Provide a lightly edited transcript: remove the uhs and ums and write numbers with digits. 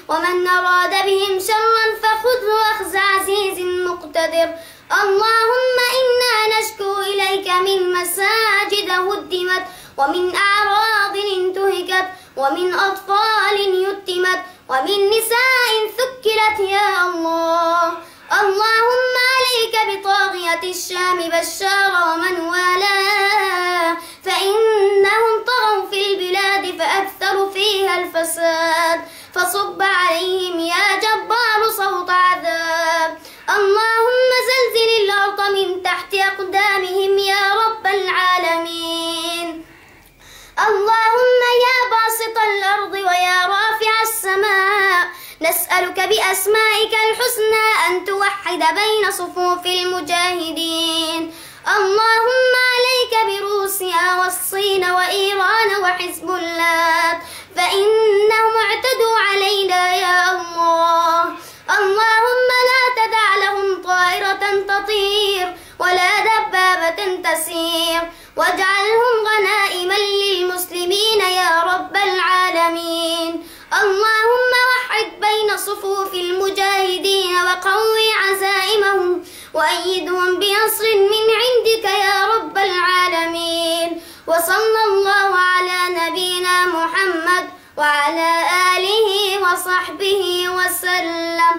ومن أراد بهم شرا فخذه أخذ عزيز مقتدر. اللهم إنا نشكو إليك من مساجد هدمت، ومن أعراض انتهكت، ومن أطفال يتمت، ومن نساء ثكلت يا الله. اللهم عليك بطاغية الشام بشار ومن والاه، فإنهم طغوا في البلاد فأكثروا فيها الفساد، فصب عليهم يا جبار صوت عذاب. اللهم زلزل الأرض من تحت أقدامهم يا رب العالمين. اللهم يا باسط الأرض ويا رافع السماء، نسألك بأسمائك الحسنى أن توحد بين صفوف المجاهدين. اللهم عليك بروسيا والصين وإيران وحزب الله، فإنهم اعتدوا علينا يا الله. اللهم لا تدع لهم طائرة تطير ولا دبابة تسير، واجعلهم غنائما للمسلمين يا رب العالمين. اللهم وحد بين صفوف المجاهدين وقوي عزائمهم، وأيدهم بنصر من عندك يا رب العالمين. وصلى الله على نبينا محمد وعلى آله وصحبه وسلم.